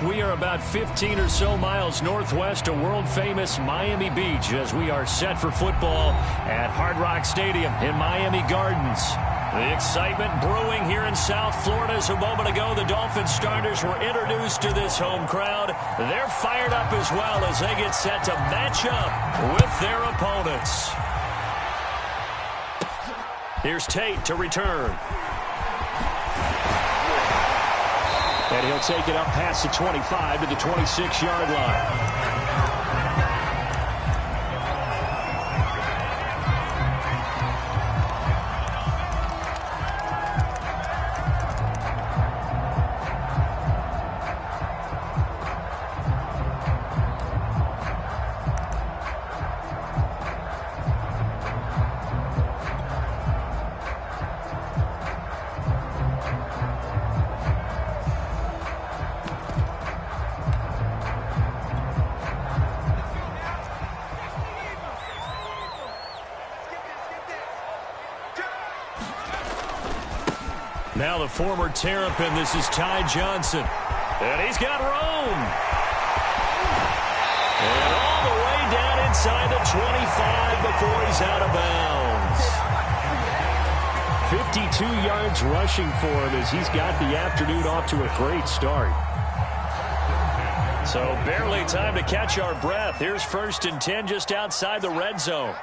We are about 15 or so miles northwest of world-famous Miami Beach as we are set for football at Hard Rock Stadium in Miami Gardens. The excitement brewing here in South Florida as a moment ago. The Dolphins starters were introduced to this home crowd. They're fired up as well as they get set to match up with their opponents. Here's Tate to return. And he'll take it up past the 25 to the 26-yard line. Now the former Terrapin, this is Ty Johnson. And he's got room. And all the way down inside the 25 before he's out of bounds. 52 yards rushing for him as he's got the afternoon off to a great start. So barely time to catch our breath. Here's 1st and 10 just outside the red zone.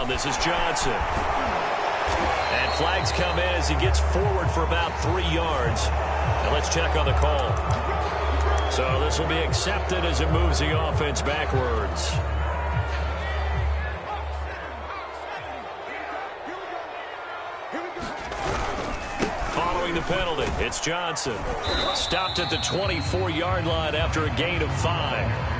This is Johnson. And flags come in as he gets forward for about 3 yards. And let's check on the call. So this will be accepted as it moves the offense backwards. Following the penalty, it's Johnson. Stopped at the 24-yard line after a gain of 5.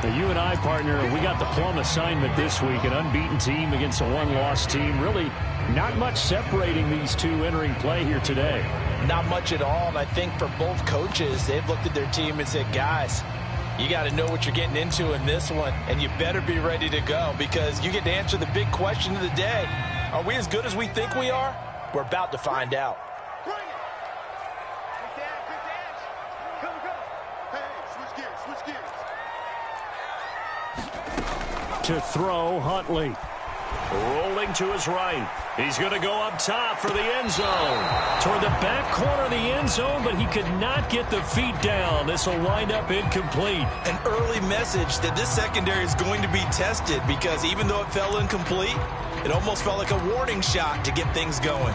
Now, you and I, partner, we got the plum assignment this week, an unbeaten team against a one-loss team. Really not much separating these two entering play here today. Not much at all, and I think for both coaches, they've looked at their team and said, guys, you got to know what you're getting into in this one, and you better be ready to go because you get to answer the big question of the day. Are we as good as we think we are? We're about to find out. To throw, Huntley. Rolling to his right. He's going to go up top for the end zone. Toward the back corner of the end zone, but he could not get the feet down. This will wind up incomplete. An early message that this secondary is going to be tested because even though it fell incomplete, it almost felt like a warning shot to get things going.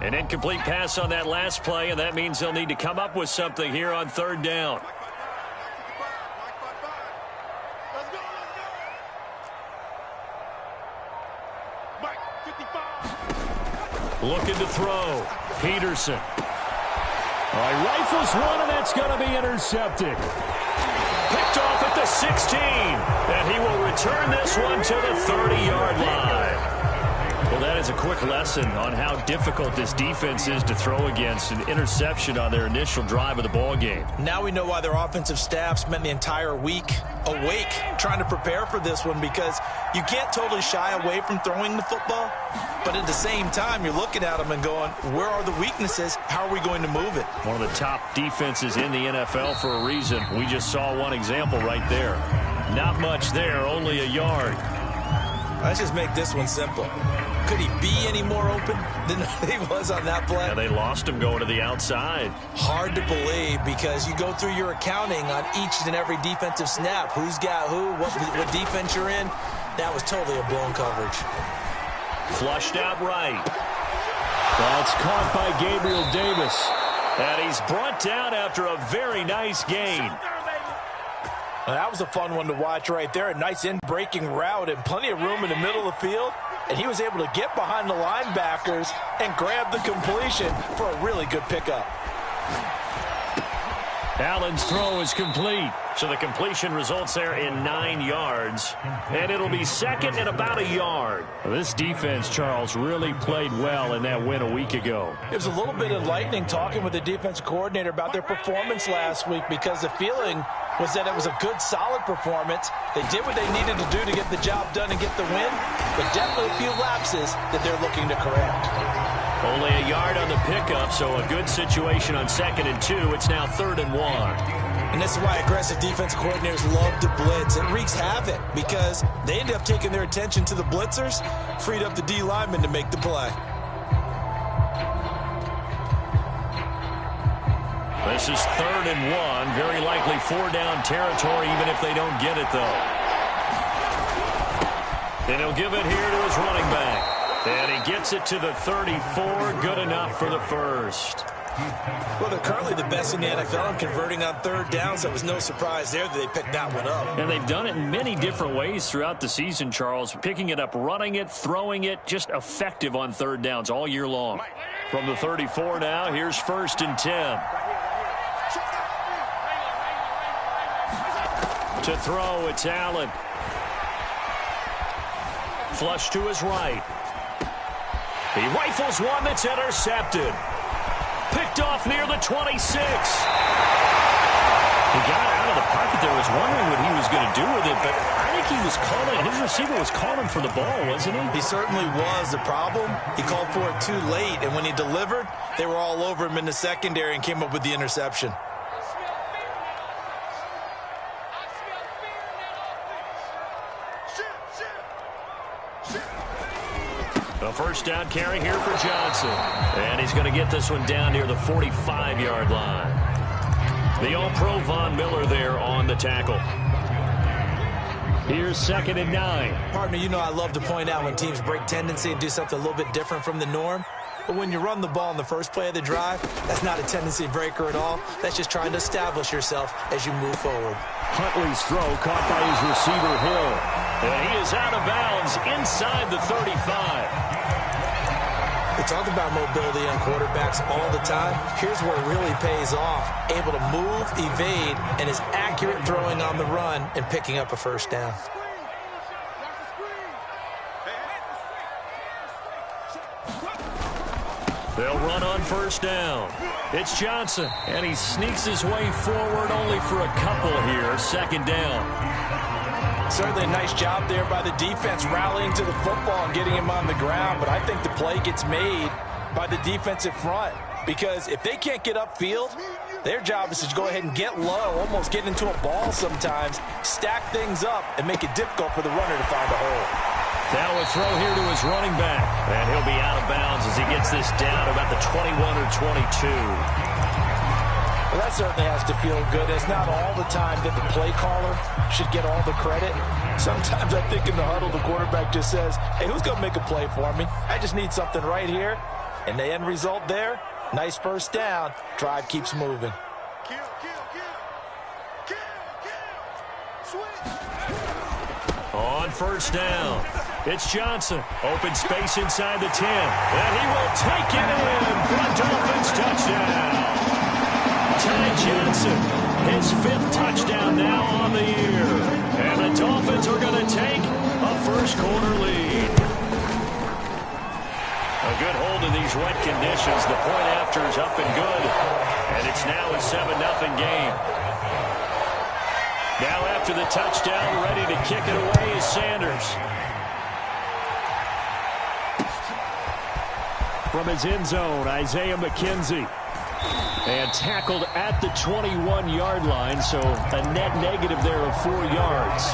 An incomplete pass on that last play, and that means they'll need to come up with something here on 3rd down. Looking to throw. Peterson. All right, rifles one, and that's going to be intercepted. Picked off at the 16, and he will return this one to the 30-yard line. Well, that is a quick lesson on how difficult this defense is to throw against. An interception on their initial drive of the ball game. Now we know why their offensive staff spent the entire week awake trying to prepare for this one because you can't totally shy away from throwing the football. But at the same time, you're looking at them and going, where are the weaknesses? How are we going to move it? One of the top defenses in the NFL for a reason. We just saw one example right there. Not much there, only a yard. Let's just make this one simple. Could he be any more open than he was on that play? Yeah, they lost him going to the outside. Hard to believe because you go through your accounting on each and every defensive snap. Who's got who, what defense you're in. That was totally a blown coverage. Flushed out right. That's caught by Gabriel Davis. And he's brought down after a very nice gain. Well, that was a fun one to watch right there. A nice in-breaking route and plenty of room in the middle of the field. And he was able to get behind the linebackers and grab the completion for a really good pickup. Allen's throw is complete. So the completion results there in 9 yards. And it'll be second and about a yard. This defense, Charles, really played well in that win a week ago. It was a little bit enlightening talking with the defensive coordinator about their performance last week, because the feeling was that it was a good, solid performance. They did what they needed to do to get the job done and get the win, but definitely a few lapses that they're looking to correct. Only a yard on the pickup, so a good situation on 2nd and 2. It's now 3rd and 1. And this is why aggressive defense coordinators love to blitz. It wreaks havoc because they end up taking their attention to the blitzers, freed up the D lineman to make the play. This is 3rd and 1. Very likely 4-down territory, even if they don't get it, though. And he'll give it here to his running back. And he gets it to the 34. Good enough for the first. Well, they're currently the best in the NFL in converting on 3rd down, so it was no surprise there that they picked that one up. And they've done it in many different ways throughout the season, Charles. Picking it up, running it, throwing it, just effective on 3rd downs all year long. From the 34 now, here's 1st and 10. To throw, it's Allen. Flush to his right. He rifles one that's intercepted. Picked off near the 26. He got out of the pocket there. Was wondering what he was going to do with it, but I think he was calling. His receiver was calling for the ball, wasn't he? He certainly was. The problem, he called for it too late, and when he delivered, they were all over him in the secondary and came up with the interception. A 1st down carry here for Johnson. And he's going to get this one down near the 45-yard line. The All-Pro Von Miller there on the tackle. Here's 2nd and 9. Partner, you know I love to point out when teams break tendency and do something a little bit different from the norm. But when you run the ball in the first play of the drive, that's not a tendency breaker at all. That's just trying to establish yourself as you move forward. Huntley's throw caught by his receiver, Hill. And he is out of bounds inside the 35. We talk about mobility on quarterbacks all the time. Here's where it really pays off. Able to move, evade, and is accurate throwing on the run and picking up a 1st down. They'll run on 1st down. It's Johnson, and he sneaks his way forward only for a couple here. 2nd down. Certainly a nice job there by the defense rallying to the football and getting him on the ground, but I think the play gets made by the defensive front, because if they can't get upfield, their job is to go ahead and get low, almost get into a ball sometimes, stack things up, and make it difficult for the runner to find a hole. Now a throw here to his running back, and he'll be out of bounds as he gets this down about the 21 or 22. Well, that certainly has to feel good. It's not all the time that the play caller should get all the credit. Sometimes I think in the huddle, the quarterback just says, hey, who's going to make a play for me? I just need something right here. And the end result there, nice 1st down. Drive keeps moving. On 1st down, it's Johnson. Open space inside the 10. And he will take it in for a Dolphins touchdown. Ty Johnson, his 5th touchdown now on the year. And the Dolphins are going to take a 1st quarter lead. A good hold in these wet conditions. The point after is up and good. And it's now a 7-0 game. Now after the touchdown, ready to kick it away is Sanders. From his end zone, Isaiah McKenzie. And tackled at the 21-yard line, so a net negative there of 4 yards.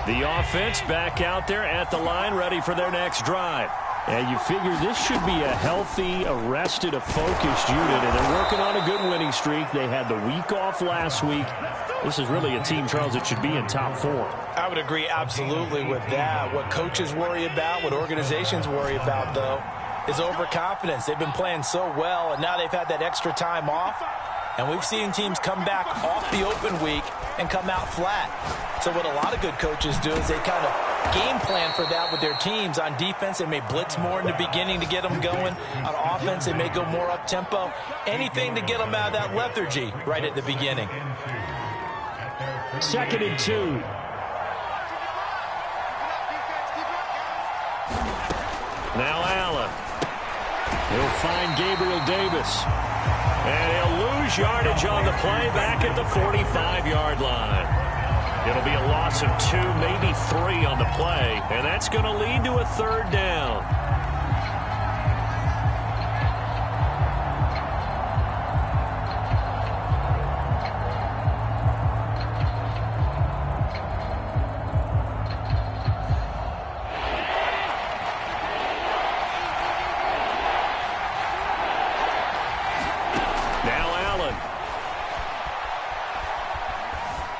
The offense back out there at the line, ready for their next drive. And you figure this should be a healthy, arrested, a focused unit, and they're working on a good winning streak. They had the week off last week. This is really a team, Charles, that should be in top 4. I would agree absolutely with that. What coaches worry about, what organizations worry about, though, is overconfidence. They've been playing so well, and now they've had that extra time off. And we've seen teams come back off the open week and come out flat. So what a lot of good coaches do is they kind of game plan for that with their teams. On defense, they may blitz more in the beginning to get them going. On offense, they may go more up-tempo. Anything to get them out of that lethargy right at the beginning. 2nd and 2. Now Allen. He'll find Gabriel Davis. And he'll lose yardage on the play back at the 45-yard line. It'll be a loss of 2, maybe 3 on the play, and that's going to lead to a 3rd down.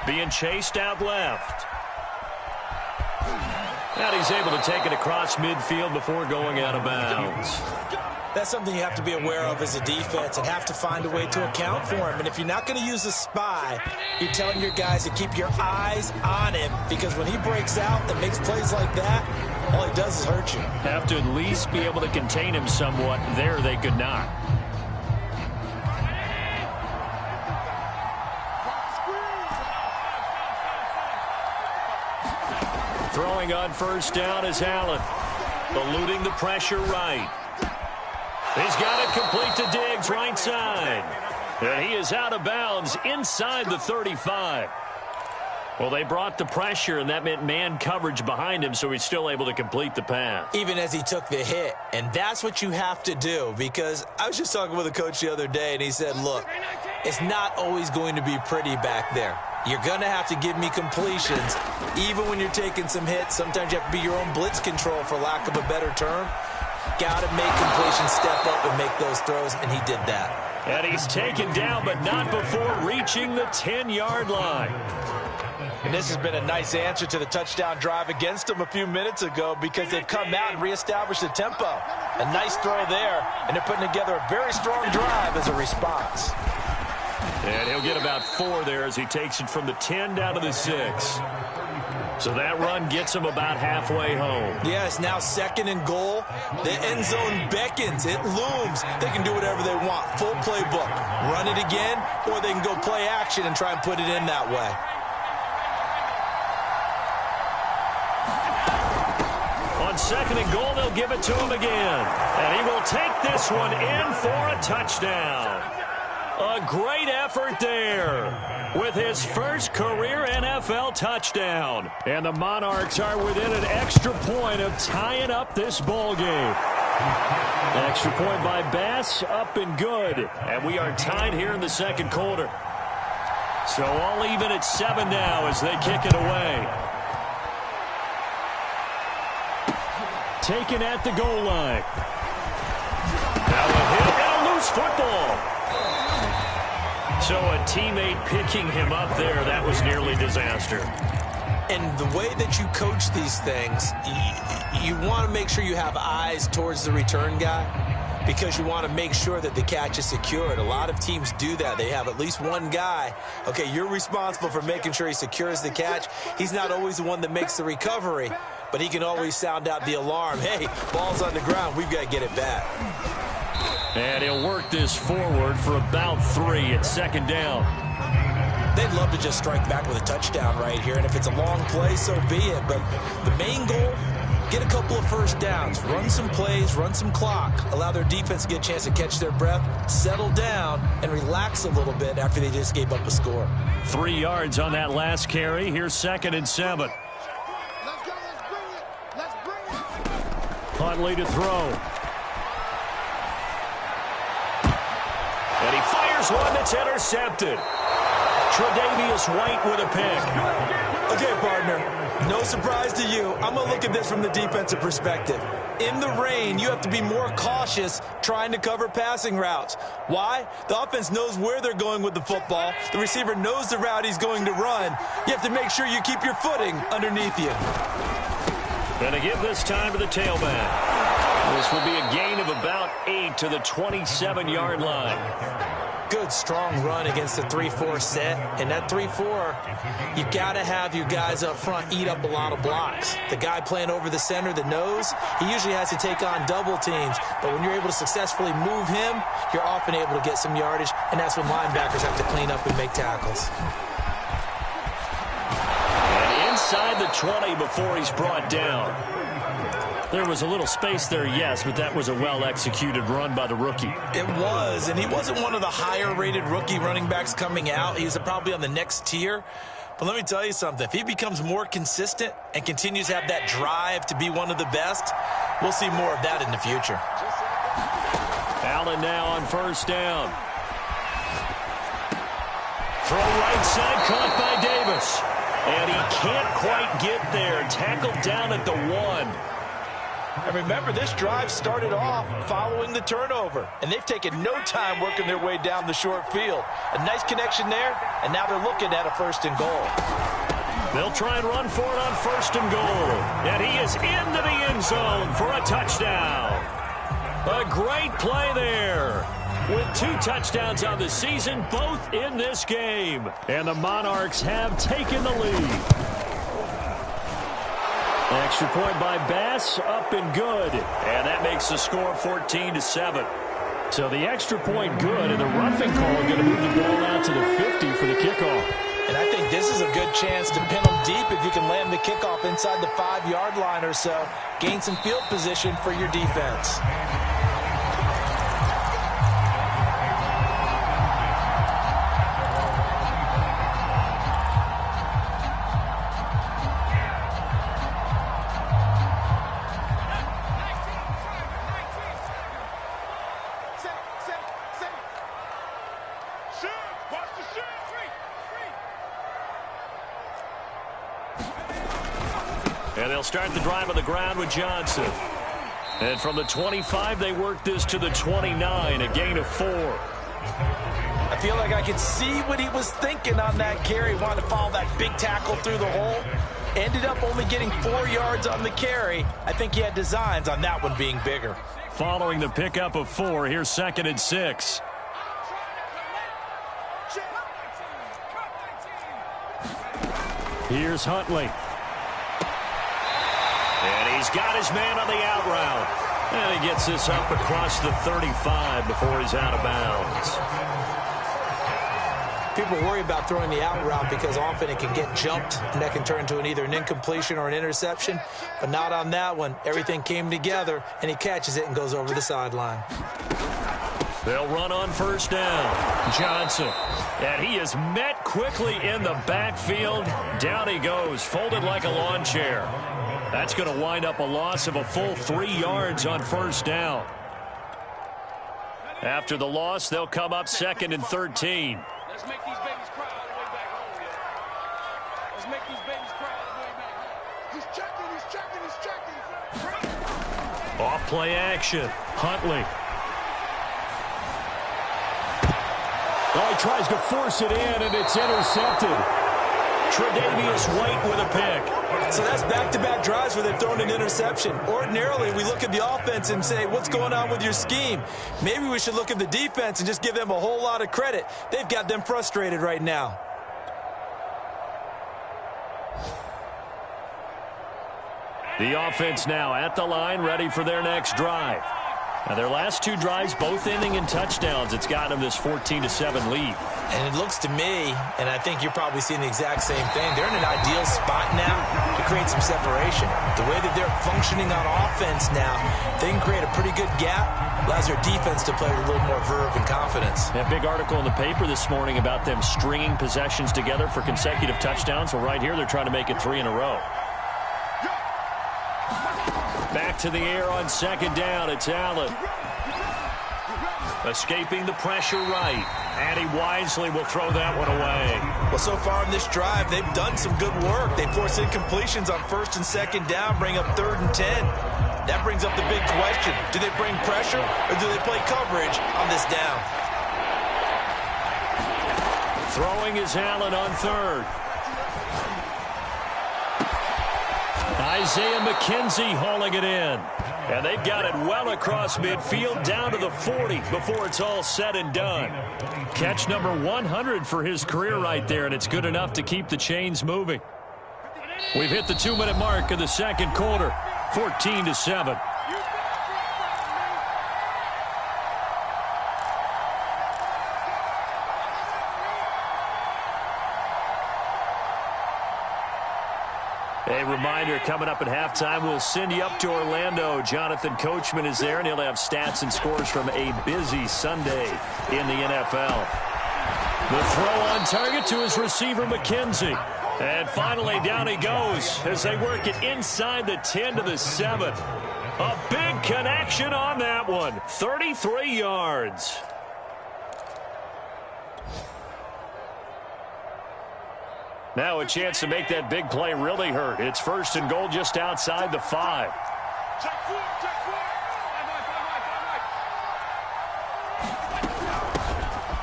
Being chased out left. And he's able to take it across midfield before going out of bounds. That's something you have to be aware of as a defense and have to find a way to account for him. And if you're not going to use a spy, you're telling your guys to keep your eyes on him, because when he breaks out and makes plays like that, all he does is hurt you. Have to at least be able to contain him somewhat. There they could not. Throwing on 1st down is Allen. Eluding the pressure right. He's got it complete to Diggs, right side. And he is out of bounds inside the 35. Well, they brought the pressure, and that meant man coverage behind him, so he's still able to complete the pass. Even as he took the hit. And that's what you have to do, because I was just talking with a coach the other day, and he said, look, it's not always going to be pretty back there. You're going to have to give me completions. Even when you're taking some hits, sometimes you have to be your own blitz control, for lack of a better term. Got to make completions, step up and make those throws, and he did that. And he's taken down, but not before reaching the 10-yard line. And this has been a nice answer to the touchdown drive against them a few minutes ago, because they've come out and reestablished the tempo. A nice throw there, and they're putting together a very strong drive as a response. And he'll get about 4 there as he takes it from the 10 down to the 6. So that run gets him about halfway home. Yes, now 2nd and goal. The end zone beckons. It looms. They can do whatever they want. Full playbook. Run it again, or they can go play action and try and put it in that way. On 2nd and goal, they'll give it to him again. And he will take this one in for a touchdown. A great effort there with his first career NFL touchdown. And the Monarchs are within an extra point of tying up this ball game. Extra point by Bass, up and good. And we are tied here in the 2nd quarter. So all even at 7 now as they kick it away. Taken at the goal line. Now a hit and a loose football. So a teammate picking him up there, that was nearly disaster. And the way that you coach these things, you want to make sure you have eyes towards the return guy, because you want to make sure that the catch is secured. A lot of teams do that. They have at least one guy. Okay, you're responsible for making sure he secures the catch. He's not always the one that makes the recovery, but he can always sound out the alarm. Hey, ball's on the ground. We've got to get it back. And he'll work this forward for about 3 at 2nd down. They'd love to just strike back with a touchdown right here, and if it's a long play, so be it. But the main goal, get a couple of 1st downs, run some plays, run some clock, allow their defense to get a chance to catch their breath, settle down, and relax a little bit after they just gave up a score. 3 yards on that last carry. Here's 2nd and 7. Huntley to throw. And he fires one that's intercepted. Tre'Davious White with a pick. Okay, partner, no surprise to you. I'm going to look at this from the defensive perspective. In the rain, you have to be more cautious trying to cover passing routes. Why? The offense knows where they're going with the football. The receiver knows the route he's going to run. You have to make sure you keep your footing underneath you. Going to give this time to the tailback. This will be a gain of about 8 to the 27-yard line. good, strong run against the 3-4 set. And that 3-4, you got to have your guys up front eat up a lot of blocks. The guy playing over the center, the nose, he usually has to take on double teams. But when you're able to successfully move him, you're often able to get some yardage, and that's when linebackers have to clean up and make tackles. And inside the 20 before he's brought down. There was a little space there, yes, but that was a well-executed run by the rookie. It was, and he wasn't one of the higher-rated rookie running backs coming out. He's probably on the next tier. But let me tell you something. If he becomes more consistent and continues to have that drive to be one of the best, we'll see more of that in the future. Allen now on first down. Throw right side, caught by Davis. And he can't quite get there. Tackled down at the 1. And remember, this drive started off following the turnover, and they've taken no time working their way down the short field. A nice connection there, and now they're looking at a 1st and goal. They'll try and run for it on 1st and goal. And he is into the end zone for a touchdown. A great play there. With 2 touchdowns on the season, both in this game. And the Monarchs have taken the lead. Extra point by Bass, up and good. And that makes the score 14-7. So the extra point good, and the roughing call going to move the ball out to the 50 for the kickoff. And I think this is a good chance to pin them deep if you can land the kickoff inside the 5-yard line or so. Gain some field position for your defense. And they'll start the drive on the ground with Johnson. And from the 25, they work this to the 29, a gain of 4. I feel like I could see what he was thinking on that carry. Wanted to follow that big tackle through the hole. Ended up only getting 4 yards on the carry. I think he had designs on that one being bigger. Following the pickup of 4, here's 2nd and 6. Here's Huntley. And he's got his man on the out route. And he gets this up across the 35 before he's out of bounds. People worry about throwing the out route because often it can get jumped, and that can turn into either an incompletion or an interception. But not on that one. Everything came together, and he catches it and goes over the sideline. They'll run on 1st down. Johnson. And he is met quickly in the backfield. Down he goes, folded like a lawn chair. That's going to wind up a loss of a full 3 yards on 1st down. After the loss, they'll come up 2nd and 13. Let's make these babies cry all the way back home, yeah. Let's make these babies cry all the way back home. He's checking, he's checking, he's checking. Off play action. Huntley. Oh, he tries to force it in, and it's intercepted. Tre'Davious White with a pick. So that's back-to-back drives where they've thrown an interception. Ordinarily, we look at the offense and say, what's going on with your scheme? Maybe we should look at the defense and just give them a whole lot of credit. They've got them frustrated right now. The offense now at the line, ready for their next drive. Now, their last 2 drives, both ending in touchdowns. It's got them this 14-7 lead. And it looks to me, and I think you're probably seeing the exact same thing, they're in an ideal spot now to create some separation. The way that they're functioning on offense now, they can create a pretty good gap, allows their defense to play with a little more verve and confidence. That big article in the paper this morning about them stringing possessions together for consecutive touchdowns. Well, right here, they're trying to make it 3 in a row. Back to the air on 2nd down. It's Allen. Escaping the pressure right. And he wisely will throw that one away. Well, so far in this drive, they've done some good work. They forced incompletions on 1st and 2nd down, bring up 3rd and 10. That brings up the big question. Do they bring pressure or do they play coverage on this down? Throwing is Allen on 3rd. Isaiah McKenzie hauling it in. And they've got it well across midfield down to the 40 before it's all said and done. Catch number 100 for his career right there, and it's good enough to keep the chains moving. We've hit the 2-minute mark of the second quarter, 14-7. A reminder, coming up at halftime, we'll send you up to Orlando. Jonathan Coachman is there, and he'll have stats and scores from a busy Sunday in the NFL. The throw on target to his receiver, McKenzie. And finally, down he goes as they work it inside the 10 to the 7. A big connection on that one, 33 yards. Now a chance to make that big play really hurt. It's 1st and goal just outside the 5.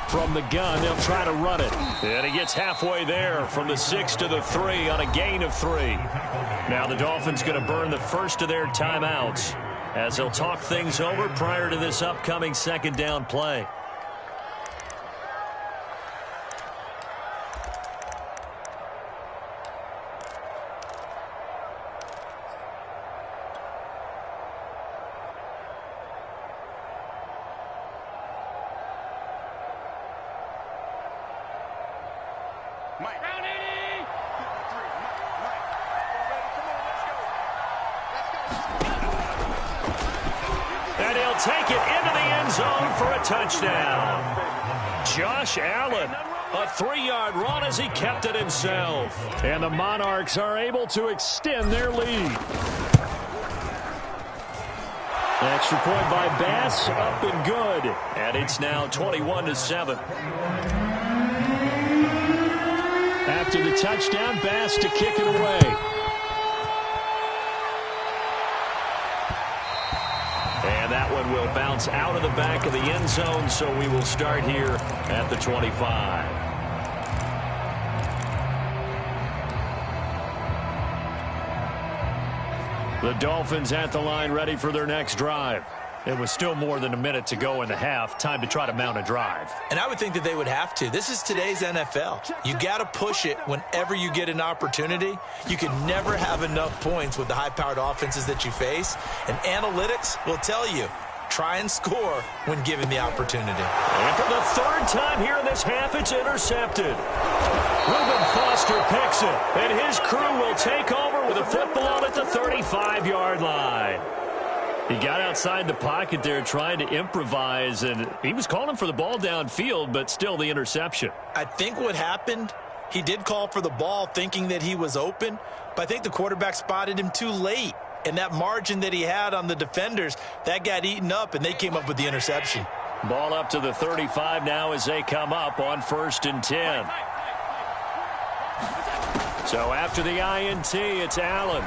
From the gun, they'll try to run it. And he gets halfway there from the 6 to the 3 on a gain of 3. Now the Dolphins going to burn the first of their timeouts as they'll talk things over prior to this upcoming second down play. And he'll take it into the end zone for a touchdown. Josh Allen, a 3-yard run as he kept it himself. And the Monarchs are able to extend their lead. Extra point by Bass, up and good. And it's now 21-7. After the touchdown, Bass to kick it away. And that one will bounce out of the back of the end zone, so we will start here at the 25. The Dolphins at the line ready for their next drive. It was still more than a minute to go in the half. Time to try to mount a drive. And I would think that they would have to. This is today's NFL. You got to push it whenever you get an opportunity. You can never have enough points with the high-powered offenses that you face. And analytics will tell you, try and score when given the opportunity. And for the 3rd time here in this half, it's intercepted. Reuben Foster picks it, and his crew will take over with a football at the 35-yard line. He got outside the pocket there trying to improvise, and he was calling for the ball downfield, but still the interception. I think what happened, he did call for the ball thinking that he was open, but I think the quarterback spotted him too late. And that margin that he had on the defenders, that got eaten up, and they came up with the interception. Ball up to the 35 now as they come up on 1st and 10. So after the INT, it's Allen.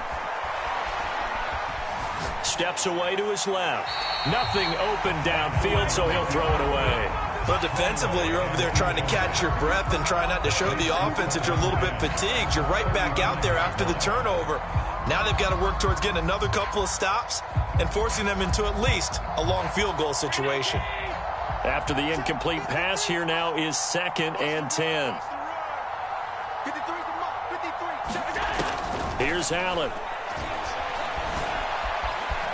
Steps away to his left. Nothing open downfield, so he'll throw it away. But defensively, you're over there trying to catch your breath and try not to show the offense that you're a little bit fatigued. You're right back out there after the turnover. Now they've got to work towards getting another couple of stops and forcing them into at least a long field goal situation. After the incomplete pass, here now is 2nd and 10. Here's Allen.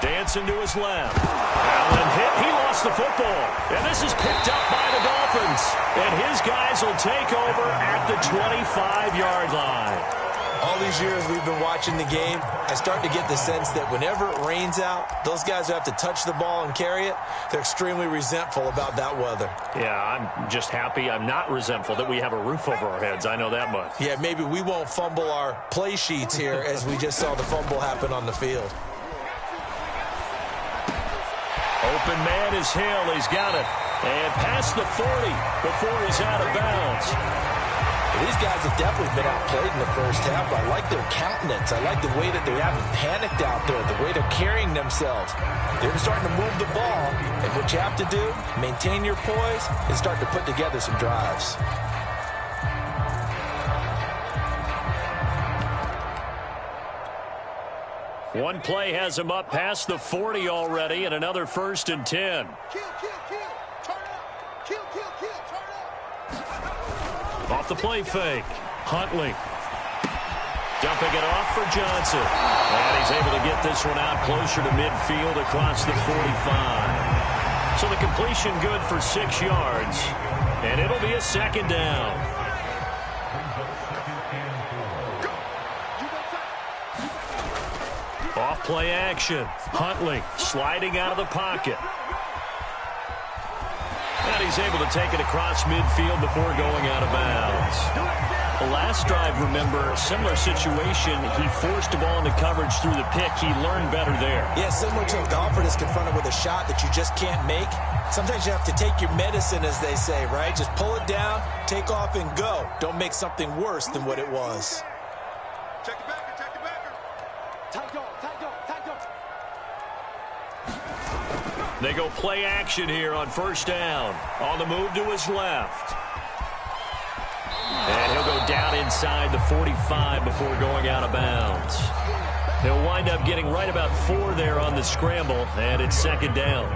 Dancing to his left. Allen hit. He lost the football. And this is picked up by the Dolphins. And his guys will take over at the 25-yard line. All these years we've been watching the game, I start to get the sense that whenever it rains out, those guys who have to touch the ball and carry it, they're extremely resentful about that weather. Yeah, I'm just happy I'm not resentful that we have a roof over our heads. I know that much. Yeah, maybe we won't fumble our play sheets here as we just saw the fumble happen on the field. Open man is Hill. He's got it. And past the 40 before he's out of bounds. These guys have definitely been outplayed in the first half. I like their countenance. I like the way that they haven't panicked out there, the way they're carrying themselves. They're starting to move the ball. And what you have to do, maintain your poise and start to put together some drives. One play has him up past the 40 already, and another 1st and 10. Kill, kill, kill. Turn up. Kill, kill, kill. Turn up. Off the play fake. Huntley. Dumping it off for Johnson. And he's able to get this one out closer to midfield across the 45. So the completion good for 6 yards. And it'll be a 2nd down. Off play action. Huntley sliding out of the pocket. And he's able to take it across midfield before going out of bounds. The last drive, remember, similar situation. He forced the ball into coverage through the pick. He learned better there. Yeah, similar to a golfer that's confronted with a shot that you just can't make. Sometimes you have to take your medicine, as they say, right? Just pull it down, take off, and go. Don't make something worse than what it was. Check the backer, check the backer. Tight dog, tight dog, tight dog. They go play action here on 1st down. On the move to his left. And he'll go down inside the 45 before going out of bounds. He'll wind up getting right about 4 there on the scramble, and it's 2nd down.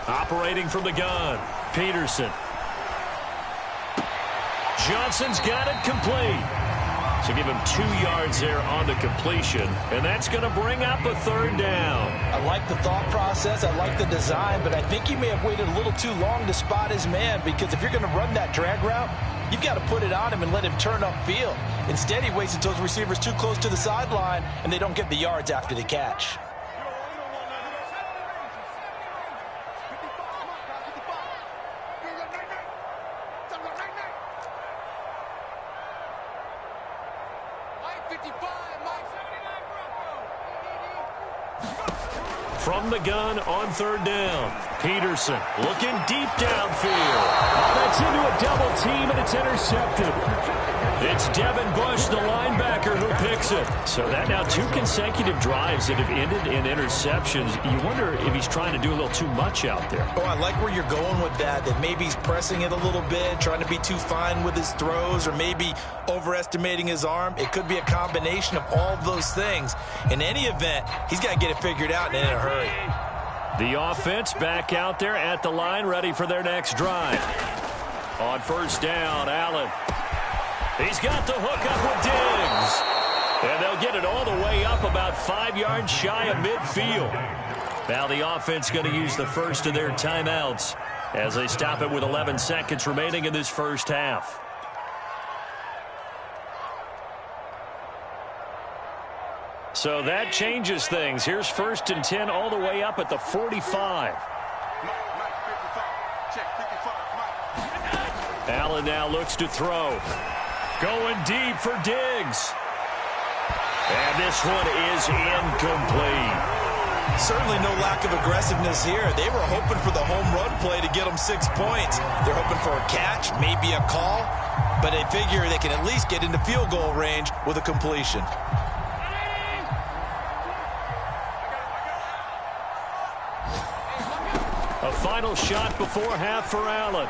Operating from the gun, Peterson. Johnson's got it complete. So give him 2 yards there on the completion, and that's going to bring up a 3rd down. I like the thought process. I like the design, but I think he may have waited a little too long to spot his man, because if you're going to run that drag route, you've got to put it on him and let him turn upfield. Instead, he waits until his receiver's too close to the sideline, and they don't get the yards after the catch. From the gun on 3rd down. Peterson looking deep downfield. Oh, that's into a double team, and it's intercepted. It's Devin Bush, the linebacker, who picks it. So that now 2 consecutive drives that have ended in interceptions. You wonder if he's trying to do a little too much out there. Oh, I like where you're going with that maybe he's pressing it a little bit, trying to be too fine with his throws, or maybe overestimating his arm. It could be a combination of all of those things. In any event, he's got to get it figured out and in a hurry. The offense back out there at the line, ready for their next drive. On 1st down, Allen. He's got the hook up with Diggs. And they'll get it all the way up about 5 yards shy of midfield. Now the offense going to use the first of their timeouts as they stop it with 11 seconds remaining in this 1st half. So that changes things. Here's 1st and 10 all the way up at the 45. Allen now looks to throw. Going deep for Diggs. And this one is incomplete. Certainly no lack of aggressiveness here. They were hoping for the home run play to get them 6 points. They're hoping for a catch, maybe a call, but they figure they can at least get into field goal range with a completion. A final shot before half for Allen.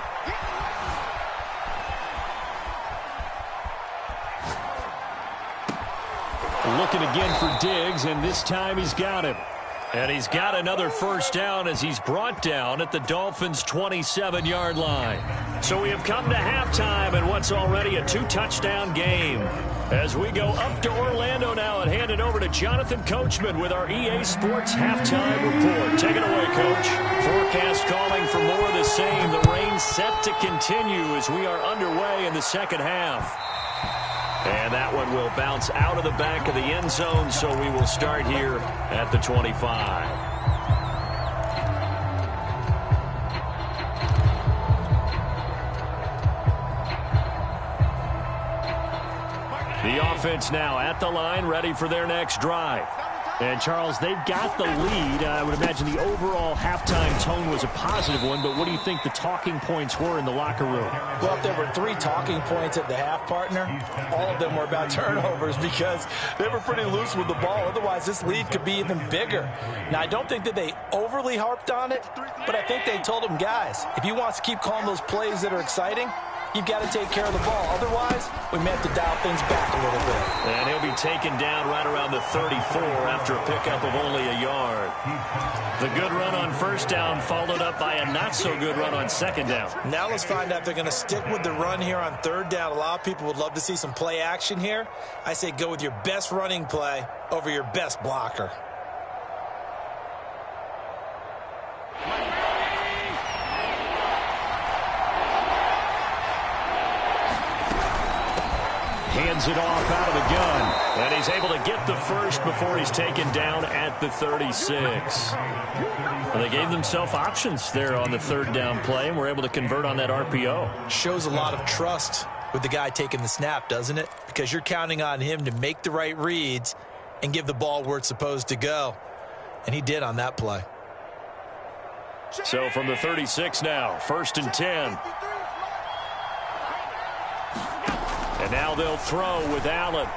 Looking again for Diggs, and this time he's got him. And he's got another 1st down as he's brought down at the Dolphins' 27-yard line. So we have come to halftime in what's already a 2-touchdown game. As we go up to Orlando now and hand it over to Jonathan Coachman with our EA Sports Halftime Report. Take it away, Coach. Forecast calling for more of the same. The rain set to continue as we are underway in the 2nd half. And that one will bounce out of the back of the end zone, so we will start here at the 25. The offense now at the line, ready for their next drive. And, Charles, they've got the lead. I would imagine the overall halftime tone was a positive one, but what do you think the talking points were in the locker room? Well, if there were 3 talking points at the half, partner, all of them were about turnovers because they were pretty loose with the ball. Otherwise, this lead could be even bigger. Now, I don't think that they overly harped on it, but I think they told them, guys, if you want to keep calling those plays that are exciting, you've got to take care of the ball. Otherwise, we may have to dial things back a little bit. And he'll be taken down right around the 34 after a pickup of only a yard. The good run on first down followed up by a not-so-good run on second down. Now let's find out if they're going to stick with the run here on third down. A lot of people would love to see some play action here. I say go with your best running play over your best blocker. Hands it off out of the gun. And he's able to get the first before he's taken down at the 36. Well, they gave themselves options there on the third down play and were able to convert on that RPO. Shows a lot of trust with the guy taking the snap, doesn't it? Because you're counting on him to make the right reads and give the ball where it's supposed to go. And he did on that play. So from the 36 now, 1st and 10. And now they'll throw with Allen.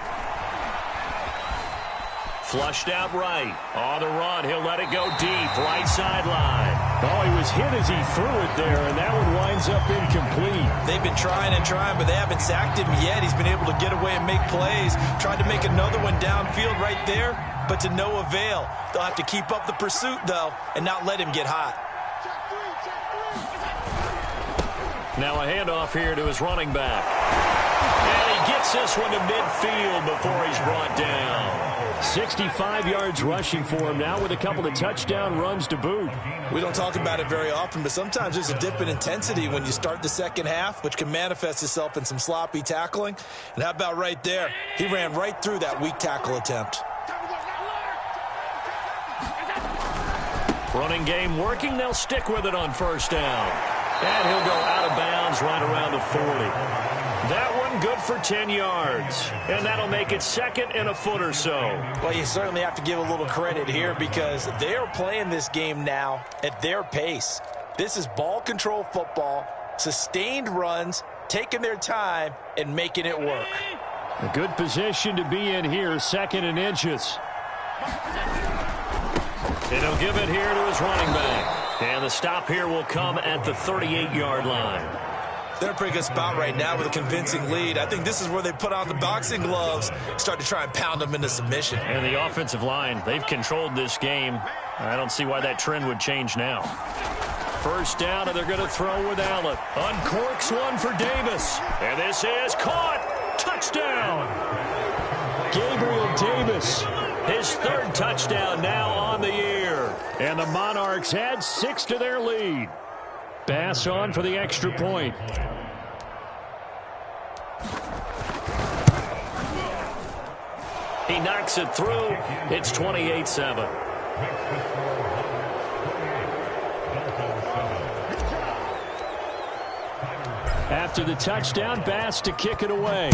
Flushed out right. On the run, he'll let it go deep. Right sideline. Oh, he was hit as he threw it there, and that one winds up incomplete. They've been trying and trying, but they haven't sacked him yet. He's been able to get away and make plays. Tried to make another one downfield right there, but to no avail. They'll have to keep up the pursuit, though, and not let him get hot. Now a handoff here to his running back. And he gets this one to midfield before he's brought down. 65 yards rushing for him now with a couple of touchdown runs to boot. We don't talk about it very often, but sometimes there's a dip in intensity when you start the second half, which can manifest itself in some sloppy tackling. And how about right there? He ran right through that weak tackle attempt. Running game working. They'll stick with it on first down. And he'll go out of bounds right around the 40. That one good for 10 yards. And that'll make it 2nd and a foot or so. Well, you certainly have to give a little credit here because they are playing this game now at their pace. This is ball control football, sustained runs, taking their time, and making it work. A good position to be in here, 2nd and inches. And he'll give it here to his running back. And the stop here will come at the 38-yard line. They're in a pretty good spot right now with a convincing lead. I think this is where they put on the boxing gloves, start to try and pound them into submission. And the offensive line, they've controlled this game. I don't see why that trend would change now. First down, and they're going to throw with Allen. Uncorks one for Davis. And this is caught. Touchdown. Gabriel Davis. His 3rd touchdown now on the year. And the Monarchs add 6 to their lead. Bass on for the extra point. He knocks it through. It's 28-7. After the touchdown, Bass to kick it away.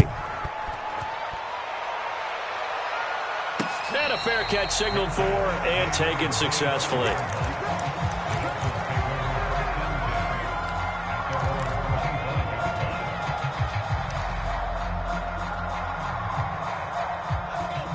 And a fair catch signaled for and taken successfully.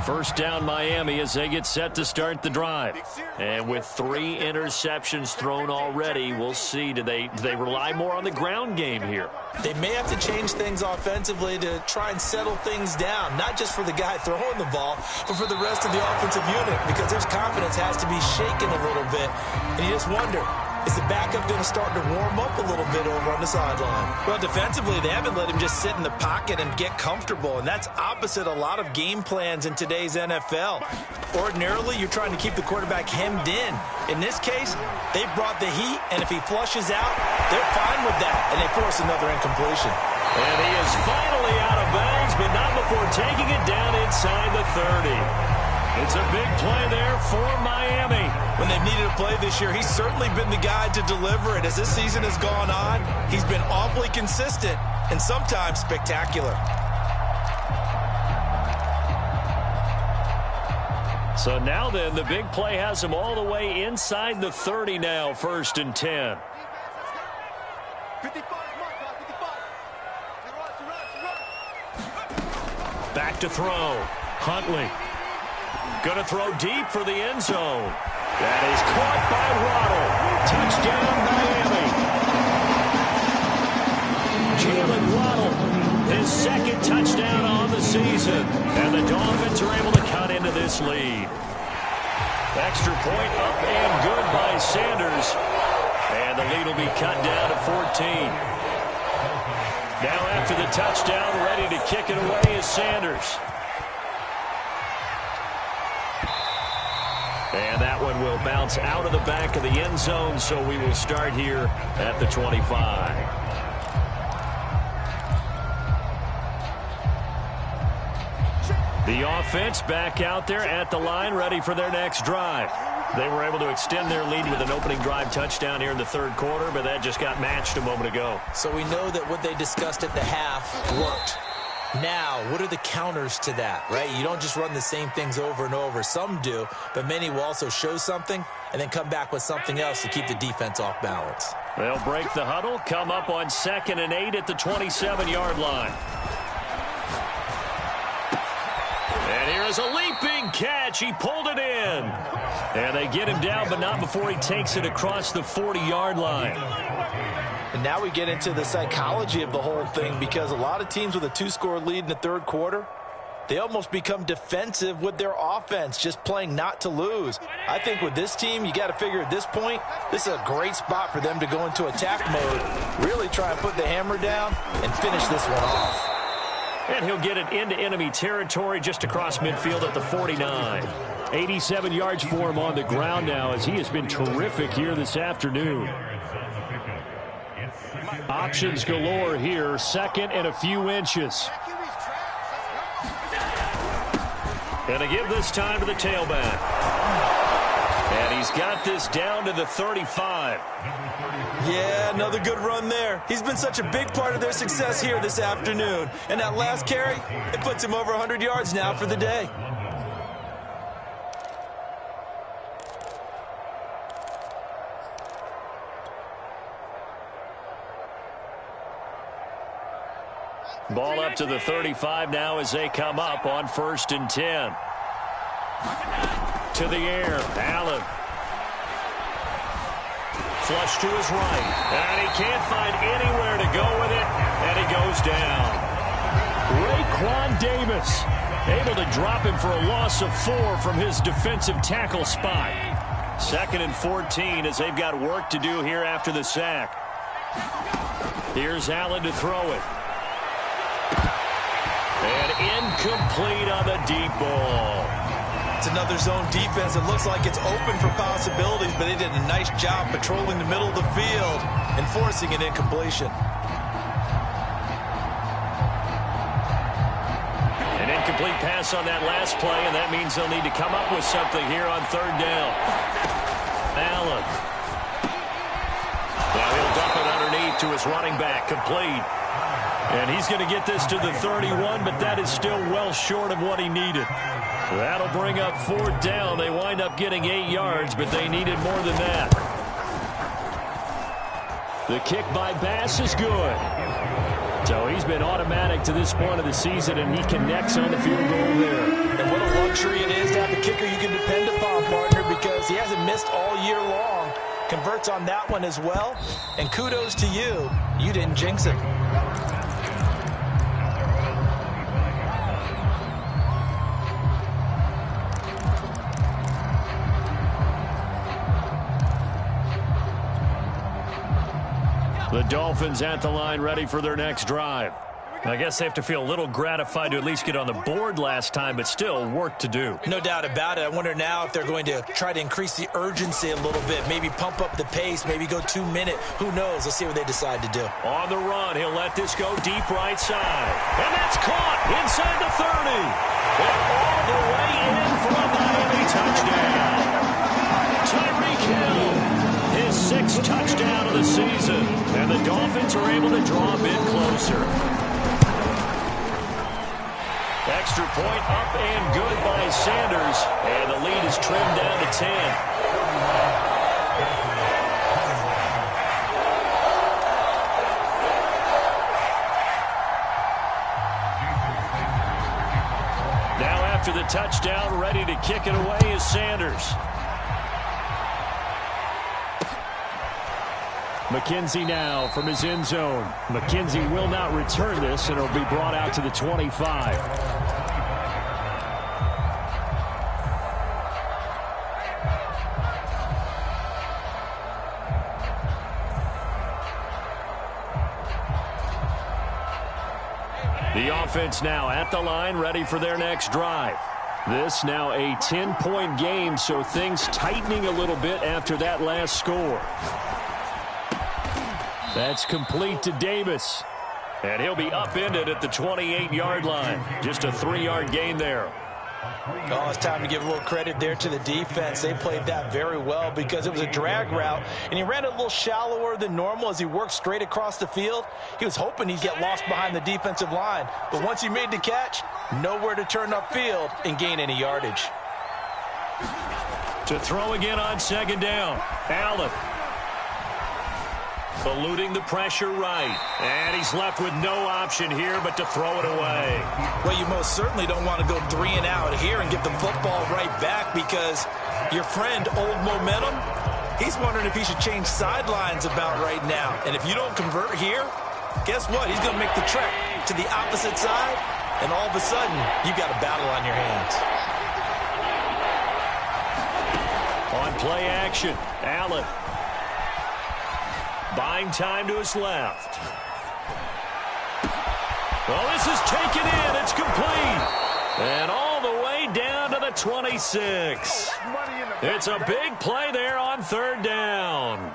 First down Miami as they get set to start the drive. And with 3 interceptions thrown already, we'll see. Do they rely more on the ground game here? They may have to change things offensively to try and settle things down, not just for the guy throwing the ball, but for the rest of the offensive unit, because their confidence has to be shaken a little bit. And you just wonder, is the backup going to start to warm up a little bit over on the sideline? Well, defensively, they haven't let him just sit in the pocket and get comfortable, and that's opposite a lot of game plans in today's NFL. Ordinarily, you're trying to keep the quarterback hemmed in. In this case, they brought the heat, and if he flushes out, they're fine with that, and they force another incompletion. And he is finally out of bounds, but not before taking it down inside the 30. It's a big play there for Miami. When they've needed a play this year, he's certainly been the guy to deliver it. As this season has gone on, he's been awfully consistent and sometimes spectacular. So now then, the big play has him all the way inside the 30 now, 1st and 10. Back to throw. Huntley. Going to throw deep for the end zone. That is caught by Waddle. Touchdown, Miami. Jalen Waddle, his 2nd touchdown on the season. And the Dolphins are able to cut into this lead. Extra point up and good by Sanders. And the lead will be cut down to 14. Now after the touchdown, ready to kick it away is Sanders. And that one will bounce out of the back of the end zone, so we will start here at the 25. The offense back out there at the line, ready for their next drive. They were able to extend their lead with an opening drive touchdown here in the 3rd quarter, but that just got matched a moment ago. So we know that what they discussed at the half worked. Now, what are the counters to that, right? You don't just run the same things over and over. Some do, but many will also show something and then come back with something else to keep the defense off balance. They'll break the huddle, come up on 2nd and 8 at the 27-yard line. And here is a leaping catch. He pulled it in. And they get him down, but not before he takes it across the 40-yard line. And now we get into the psychology of the whole thing, because a lot of teams with a 2-score lead in the 3rd quarter, they almost become defensive with their offense, just playing not to lose. I think with this team, you got to figure at this point, this is a great spot for them to go into attack mode, really try and put the hammer down and finish this one off. And he'll get it into enemy territory just across midfield at the 49. 87 yards for him on the ground now, as he has been terrific here this afternoon. Options galore here. 2nd and a few inches. And a give this time to the tailback. And he's got this down to the 35. Yeah, another good run there. He's been such a big part of their success here this afternoon. And that last carry, it puts him over 100 yards now for the day. Ball up to the 35 now as they come up on 1st and 10. To the air, Allen. Flush to his right. And he can't find anywhere to go with it. And he goes down. Raekwon Davis able to drop him for a loss of 4 from his defensive tackle spot. 2nd and 14 as they've got work to do here after the sack. Here's Allen to throw it. And incomplete on the deep ball. It's another zone defense. It looks like it's open for possibilities, but they did a nice job patrolling the middle of the field and forcing an incompletion. An incomplete pass on that last play, and that means they'll need to come up with something here on 3rd down. Allen. Now he'll dump it underneath to his running back, complete. And he's going to get this to the 31, but that is still well short of what he needed. That'll bring up 4th down. They wind up getting 8 yards, but they needed more than that. The kick by Bass is good. So he's been automatic to this point of the season, and he connects on the field goal there. And what a luxury it is to have a kicker you can depend upon, partner, because he hasn't missed all year long. Converts on that one as well. And kudos to you. You didn't jinx it. The Dolphins at the line, ready for their next drive. I guess they have to feel a little gratified to at least get on the board last time, but still work to do. No doubt about it. I wonder now if they're going to try to increase the urgency a little bit, maybe pump up the pace, maybe go 2-minute. Who knows? Let's see what they decide to do. On the run, he'll let this go deep right side. And that's caught inside the 30. And all the way in for a Miami touchdown. Tyreek Hill, his 6th touchdown of the season. And the Dolphins are able to draw a bit closer. Extra point up and good by Sanders. And the lead is trimmed down to 10. Now after the touchdown, ready to kick it away is Sanders. McKenzie now from his end zone. McKenzie will not return this, and it'll be brought out to the 25. The offense now at the line, ready for their next drive. This now a 10-point game, so things tightening a little bit after that last score. That's complete to Davis. And he'll be upended at the 28-yard line. Just a 3-yard gain there. Oh, it's time to give a little credit there to the defense. They played that very well because it was a drag route, and he ran it a little shallower than normal as he worked straight across the field. He was hoping he'd get lost behind the defensive line, but once he made the catch, nowhere to turn upfield and gain any yardage. To throw again on second down, Allen. Eluding the pressure right. And he's left with no option here but to throw it away. Well, you most certainly don't want to go 3 and out here and get the football right back because your friend, Old Momentum, he's wondering if he should change sidelines about right now. And if you don't convert here, guess what? He's going to make the trek to the opposite side, and all of a sudden, you've got a battle on your hands. On play action, Allen. Buying time to his left. Well, this is taken in. It's complete. And all the way down to the 26. It's a big play there on third down.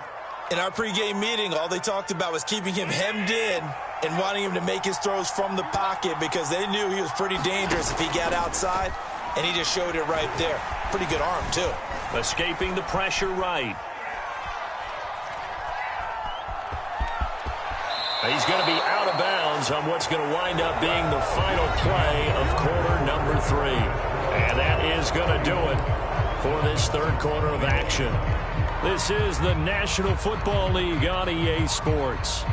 In our pregame meeting, all they talked about was keeping him hemmed in and wanting him to make his throws from the pocket because they knew he was pretty dangerous if he got outside, and he just showed it right there. Pretty good arm, too. Escaping the pressure right. He's going to be out of bounds on what's going to wind up being the final play of quarter number 3. And that is going to do it for this third quarter of action. This is the National Football League on EA Sports.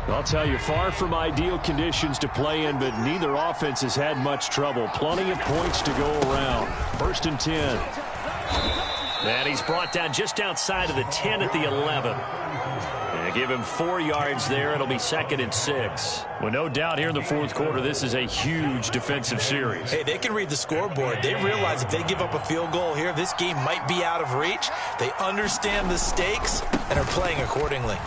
I'll tell you, far from ideal conditions to play in, but neither offense has had much trouble. Plenty of points to go around. 1st and 10. And he's brought down just outside of the 10 at the 11. And give him 4 yards there. It'll be 2nd and 6. Well, no doubt here in the fourth quarter, this is a huge defensive series. Hey, they can read the scoreboard. They realize if they give up a field goal here, this game might be out of reach. They understand the stakes and are playing accordingly.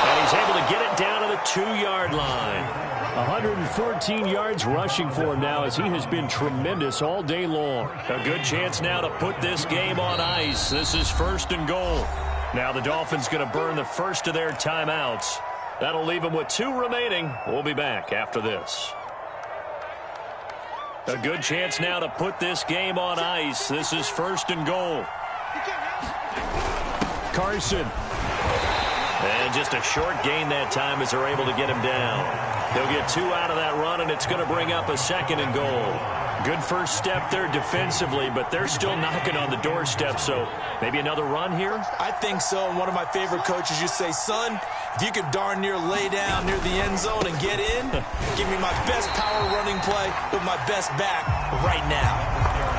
And he's able to get it down to the 2-yard line. 114 yards rushing for him now as he has been tremendous all day long. A good chance now to put this game on ice. This is 1st and goal. Now the Dolphins going to burn the first of their timeouts. That'll leave them with 2 remaining. We'll be back after this. A good chance now to put this game on ice. This is 1st and goal. Carson. And just a short gain that time as they're able to get him down. They'll get 2 out of that run, and it's going to bring up a 2nd and goal. Good first step there defensively, but they're still knocking on the doorstep, so maybe another run here? I think so, and one of my favorite coaches used to say, son, if you could darn near lay down near the end zone and get in, give me my best power running play with my best back right now.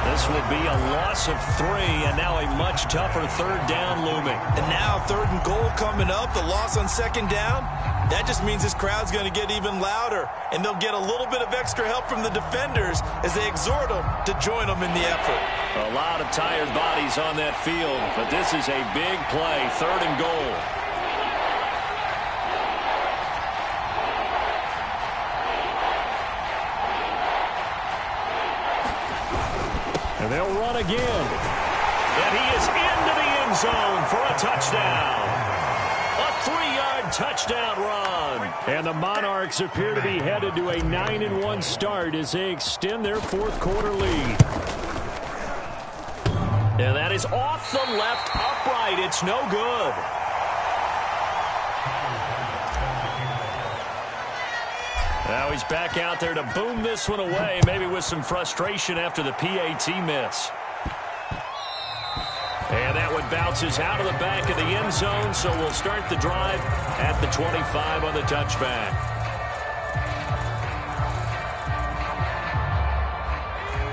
This will be a loss of 3, and now a much tougher 3rd down looming. And now 3rd and goal coming up, the loss on 2nd down. That just means this crowd's going to get even louder, and they'll get a little bit of extra help from the defenders as they exhort them to join them in the effort. A lot of tired bodies on that field, but this is a big play, 3rd and goal. And they'll run again. And he is into the end zone for a touchdown. A 3-yard touchdown run. And the Monarchs appear to be headed to a 9-1 start as they extend their fourth quarter lead. And that is off the left upright. It's no good. Now he's back out there to boom this one away, maybe with some frustration after the PAT miss. And that one bounces out of the back of the end zone, so we'll start the drive at the 25 on the touchback.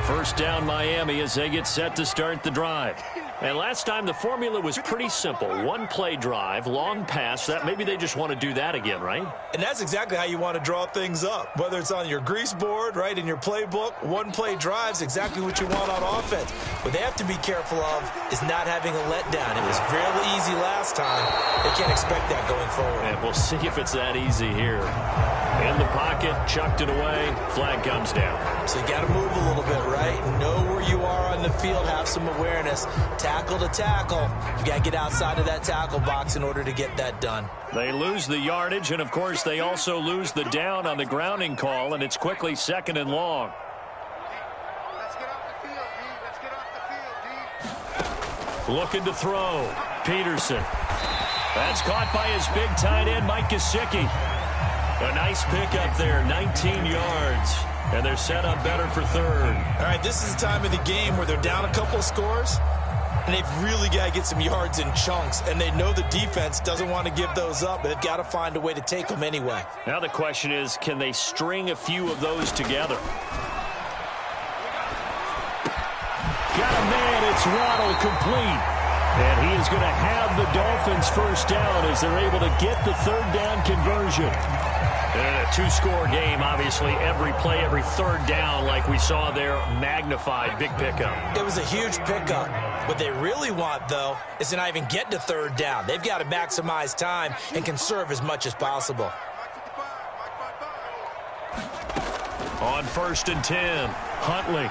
First down Miami as they get set to start the drive. And last time the formula was pretty simple. One play drive, long pass. That maybe they just want to do that again, right? And that's exactly how you want to draw things up. Whether it's on your grease board, right, in your playbook, one play drive's exactly what you want on offense. What they have to be careful of is not having a letdown. It was fairly easy last time. They can't expect that going forward. And we'll see if it's that easy here. In the pocket, chucked it away, flag comes down. So you got to move a little bit, right? Know where you are on the field, have some awareness. Tackle to tackle. You got to get outside of that tackle box in order to get that done. They lose the yardage, and of course they also lose the down on the grounding call, and it's quickly 2nd and long. Let's get off the field, D. Let's get off the field, D. Looking to throw. Peterson. That's caught by his big tight end, Mike Gesicki. A nice pickup there, 19 yards. And they're set up better for 3rd. All right, this is the time of the game where they're down a couple of scores, and they've really got to get some yards in chunks, and they know the defense doesn't want to give those up, but they've got to find a way to take them anyway. Now the question is, can they string a few of those together? Got a man, it's Waddle, complete. And he is going to have the Dolphins first down as they're able to get the 3rd down conversion. And a 2-score game, obviously, every play, every 3rd down, like we saw there, magnified, big pickup. It was a huge pickup. What they really want, though, is to not even get to 3rd down. They've got to maximize time and conserve as much as possible. On 1st and 10, Huntley.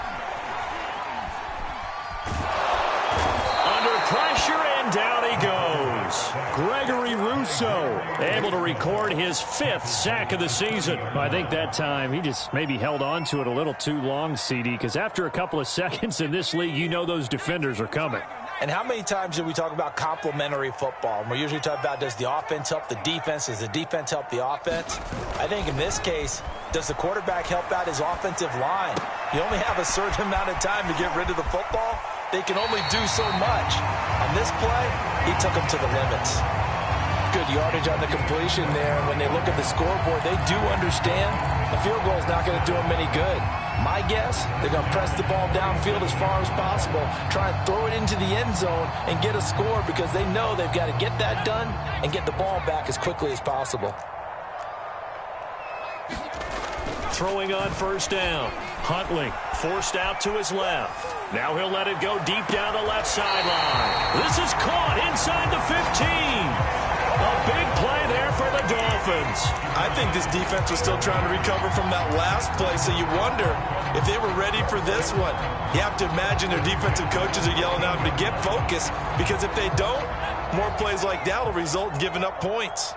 Under pressure, and down he goes. Gregory Rousseau able to record his 5th sack of the season. I think that time he just maybe held on to it a little too long, CD, because after a couple of seconds in this league, you know those defenders are coming. And how many times do we talk about complementary football? And we usually talk about, does the offense help the defense? Does the defense help the offense? I think in this case, does the quarterback help out his offensive line? You only have a certain amount of time to get rid of the football. They can only do so much. On this play, he took them to the limits. Good yardage on the completion there. And when they look at the scoreboard, they do understand the field goal is not going to do them any good. My guess, they're going to press the ball downfield as far as possible, try and throw it into the end zone and get a score because they know they've got to get that done and get the ball back as quickly as possible. Throwing on 1st down. Huntley forced out to his left. Now he'll let it go deep down the left sideline. This is caught inside the 15. A big play there for the Dolphins. I think this defense was still trying to recover from that last play, so you wonder if they were ready for this one. You have to imagine their defensive coaches are yelling at them to get focused, because if they don't, more plays like that will result in giving up points.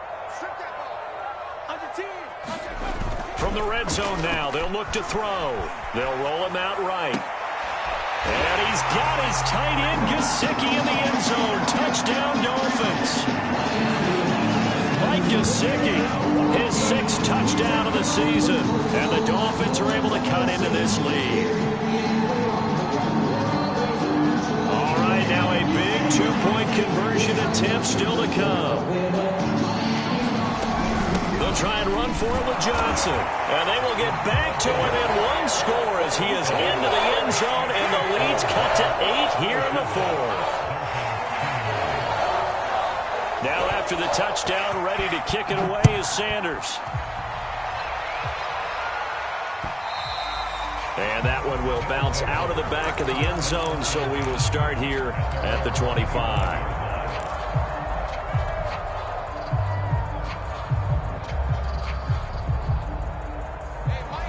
From the red zone now, they'll look to throw. They'll roll him out right. And he's got his tight end, Gesicki, in the end zone. Touchdown, Dolphins. Mike Gesicki, his 6th touchdown of the season. And the Dolphins are able to cut into this lead. All right, now a big 2-point conversion attempt still to come. They'll try and run for it with Johnson. And they will get back to within 1 score as he is into the end zone, and the lead's cut to 8 here in the 4th. Now after the touchdown, ready to kick it away is Sanders. And that one will bounce out of the back of the end zone, so we will start here at the 25.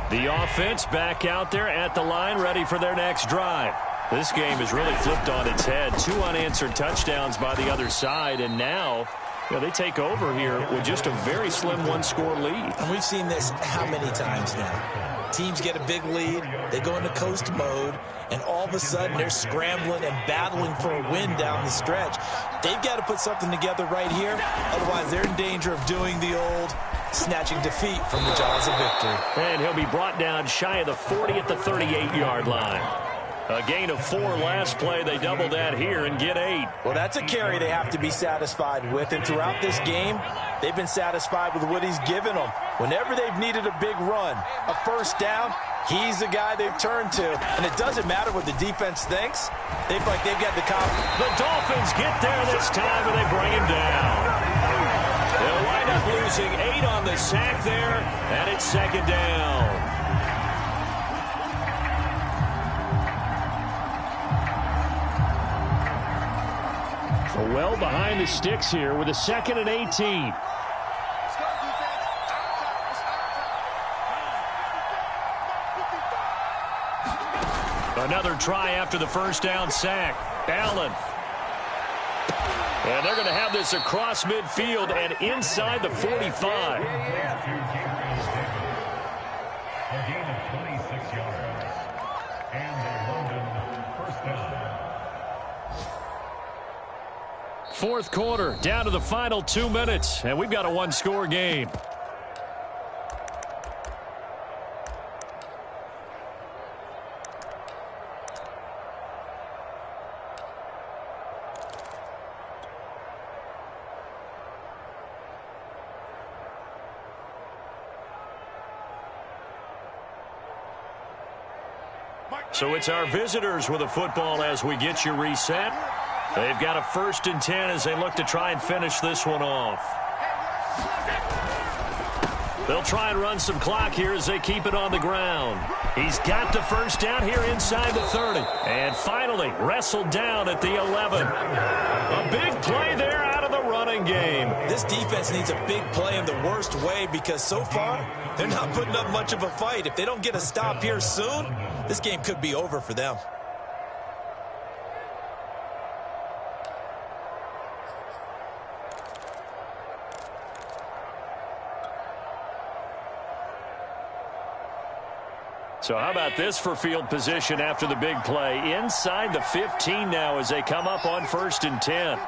The offense back out there at the line, ready for their next drive. This game has really flipped on its head. 2 unanswered touchdowns by the other side, and now they take over here with just a very slim 1-score lead. And we've seen this how many times now? Teams get a big lead, they go into coast mode, and all of a sudden they're scrambling and battling for a win down the stretch. They've got to put something together right here, otherwise they're in danger of doing the old snatching defeat from the jaws of victory. And he'll be brought down shy of the 40 at the 38-yard line. A gain of 4 last play. They double that here and get 8. Well, that's a carry they have to be satisfied with. And throughout this game, they've been satisfied with what he's given them. Whenever they've needed a big run, a first down, he's the guy they've turned to. And it doesn't matter what the defense thinks. They feel like they've got the confidence. The Dolphins get there this time, and they bring him down. They'll wind up losing 8 on the sack there, and it's second down. Well behind the sticks here with a 2nd and 18. Another try after the first down sack. Allen. And they're going to have this across midfield and inside the 45. A gain of 26 yards. And a London first down. Fourth quarter, down to the final 2 minutes, and we've got a one-score game. So it's our visitors with the football as we get you reset. They've got a 1st and 10 as they look to try and finish this one off. They'll try and run some clock here as they keep it on the ground. He's got the first down here inside the 30. And finally wrestled down at the 11. A big play there out of the running game. This defense needs a big play in the worst way because so far they're not putting up much of a fight. If they don't get a stop here soon, this game could be over for them. So how about this for field position after the big play? Inside the 15 now as they come up on 1st and 10.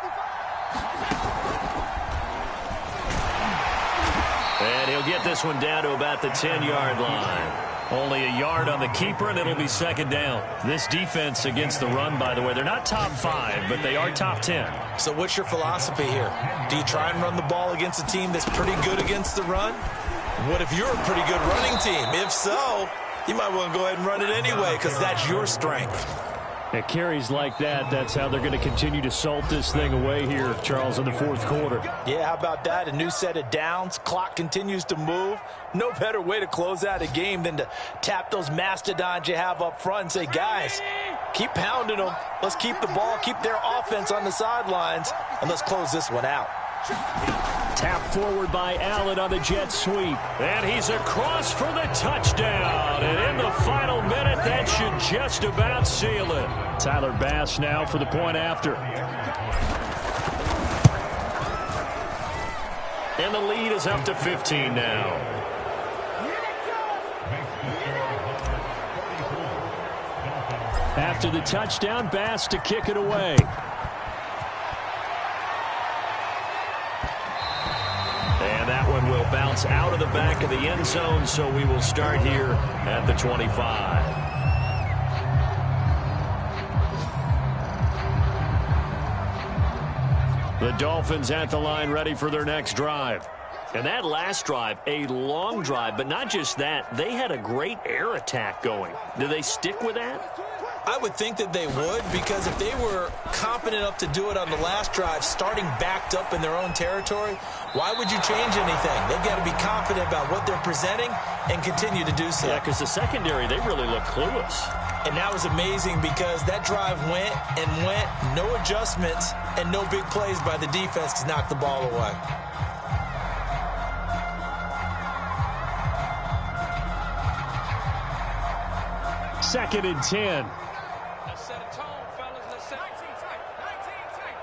And he'll get this one down to about the 10-yard line. Only a yard on the keeper, and it'll be second down. This defense against the run, by the way, they're not top 5, but they are top 10. So what's your philosophy here? Do you try and run the ball against a team that's pretty good against the run? What if you're a pretty good running team? If so, you might want to go ahead and run it anyway because that's your strength. At carries like that, that's how they're going to continue to salt this thing away here, Charles, in the fourth quarter. Yeah, how about that? A new set of downs. Clock continues to move. No better way to close out a game than to tap those mastodons you have up front and say, guys, keep pounding them. Let's keep the ball, keep their offense on the sidelines, and let's close this one out. Tap forward by Allen on the jet sweep. And he's across for the touchdown. And in the final minute, that should just about seal it. Tyler Bass now for the point after. And the lead is up to 15 now. After the touchdown, Bass to kick it away. And that one will bounce out of the back of the end zone, so we will start here at the 25. The Dolphins at the line ready for their next drive. And that last drive, a long drive, but not just that. They had a great air attack going. Do they stick with that? I would think that they would, because if they were competent enough to do it on the last drive, starting backed up in their own territory, why would you change anything? They've got to be confident about what they're presenting and continue to do so. Yeah, because the secondary, they really look clueless. And that was amazing because that drive went and went, no adjustments, and no big plays by the defense to knock the ball away. Second and 10. Let's set a tone, fellas. Let's set 19 tight. 19 tight.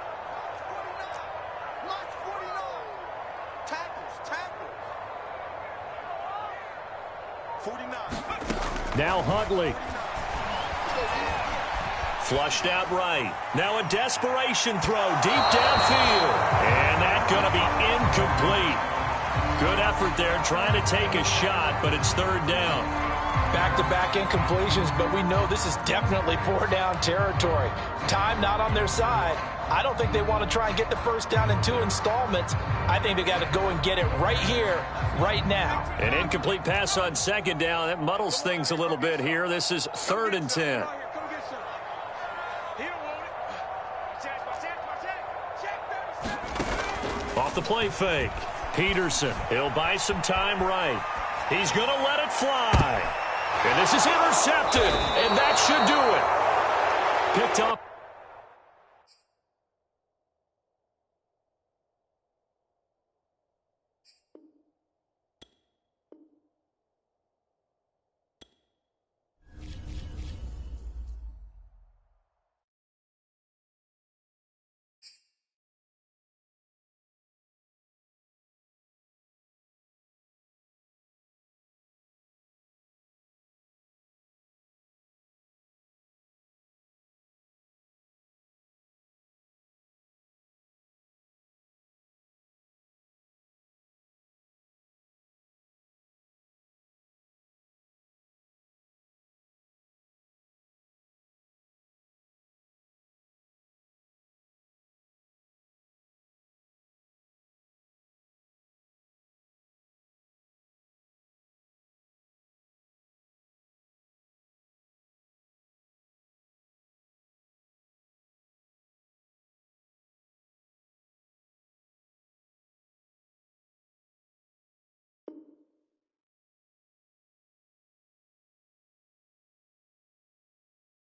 49. March 49. Tackles. 49. Now Huntley. Flushed out right. Now a desperation throw deep downfield. And that's going to be incomplete. Good effort there trying to take a shot, but it's third down. Back-to-back incompletions, but we know this is definitely four-down territory. Time not on their side. I don't think they want to try and get the first down in 2 installments. I think they got to go and get it right here, right now. An incomplete pass on second down. That muddles things a little bit here. This is 3rd and 10. Off the play fake. Peterson, he'll buy some time right. He's going to let it fly. And this is intercepted, and that should do it. Picked up.